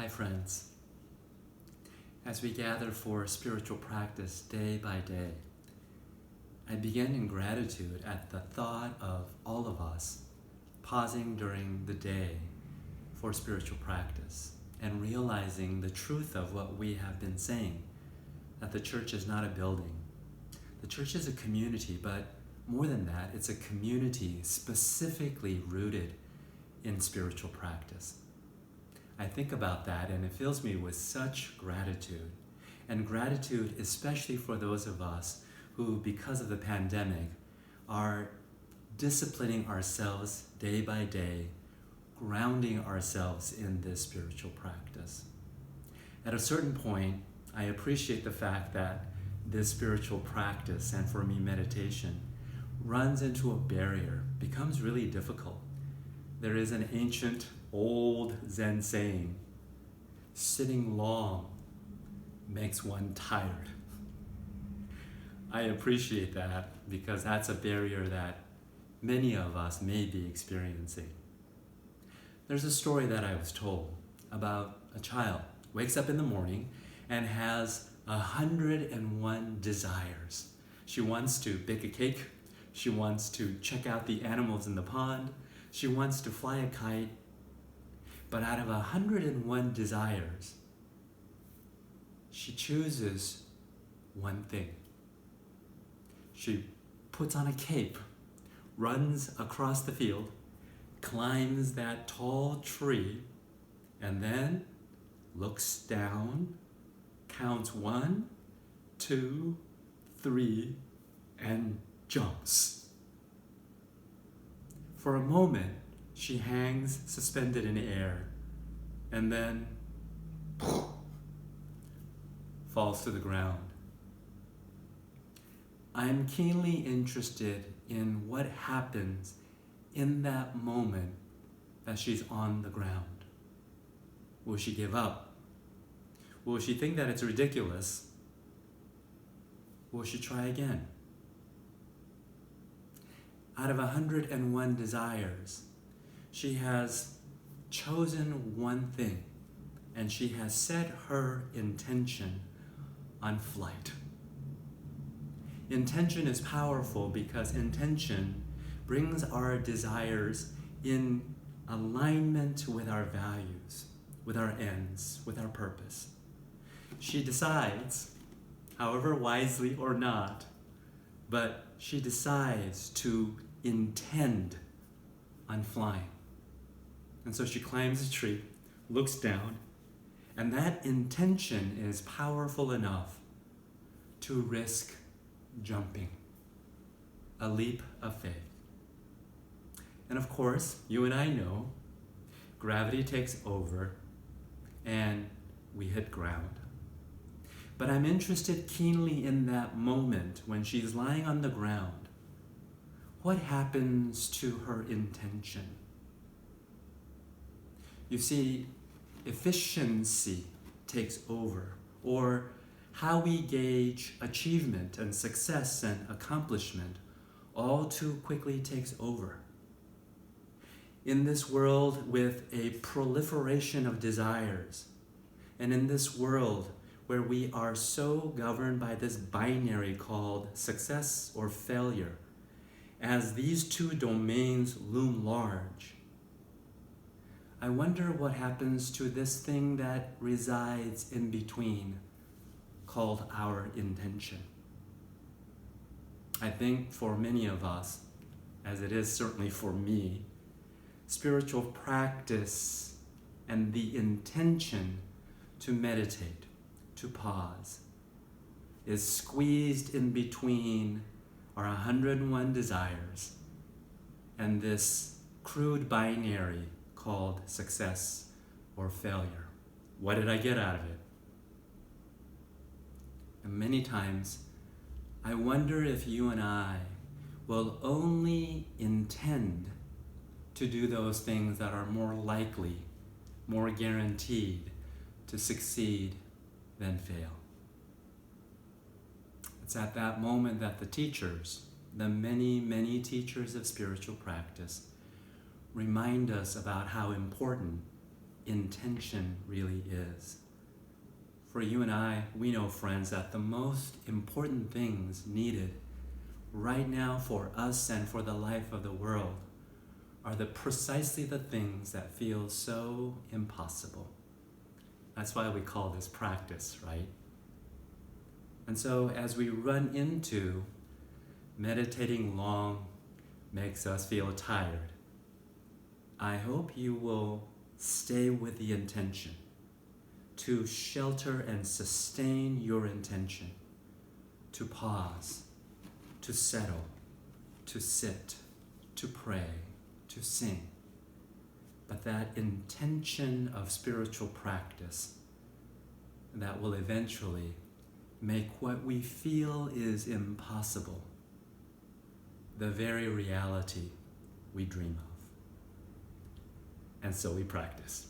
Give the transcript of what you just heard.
Hi friends. As we gather for spiritual practice day by day, I begin in gratitude at the thought of all of us pausing during the day for spiritual practice and realizing the truth of what we have been saying, that the church is not a building. The church is a community, but more than that, it's a community specifically rooted in spiritual practice. I think about that and it fills me with such gratitude. And gratitude especially for those of us who, because of the pandemic, are disciplining ourselves day by day, grounding ourselves in this spiritual practice. At a certain point, I appreciate the fact that this spiritual practice, and for me meditation, runs into a barrier, becomes really difficult. There is an ancient, old Zen saying, sitting long makes one tired. I appreciate that because that's a barrier that many of us may be experiencing. There's a story that I was told about a child wakes up in the morning and has 101 desires. She wants to bake a cake. She wants to check out the animals in the pond. She wants to fly a kite. But out of 101 desires, she chooses one thing. She puts on a cape, runs across the field, climbs that tall tree, and then looks down, counts 1, 2, 3, and jumps. For a moment, she hangs suspended in air and then falls to the ground. I'm keenly interested in what happens in that moment that she's on the ground. Will she give up? Will she think that it's ridiculous? Will she try again? Out of 101 desires, she has chosen one thing, and she has set her intention on flight. Intention is powerful because intention brings our desires in alignment with our values, with our ends, with our purpose. She decides, however wisely or not, but she decides to intend on flying. And so she climbs a tree, looks down, and that intention is powerful enough to risk jumping, a leap of faith. And of course, you and I know, gravity takes over and we hit ground. But I'm interested keenly in that moment when she's lying on the ground. What happens to her intention? You see, efficiency takes over, or how we gauge achievement and success and accomplishment all too quickly takes over. In this world with a proliferation of desires, and in this world where we are so governed by this binary called success or failure, as these two domains loom large, I wonder what happens to this thing that resides in between, called our intention. I think for many of us, as it is certainly for me, spiritual practice and the intention to meditate, to pause, is squeezed in between our 101 desires and this crude binary called success or failure. What did I get out of it? And many times, I wonder if you and I will only intend to do those things that are more likely, more guaranteed to succeed than fail. It's at that moment that the teachers, the many, many teachers of spiritual practice, remind us about how important intention really is. For you and I, we know, friends, that the most important things needed right now for us and for the life of the world are precisely the things that feel so impossible. That's why we call this practice, right? And so as we run into meditating long makes us feel tired, I hope you will stay with the intention to shelter and sustain your intention, to pause, to settle, to sit, to pray, to sing. But that intention of spiritual practice that will eventually make what we feel is impossible the very reality we dream of. And so we practice.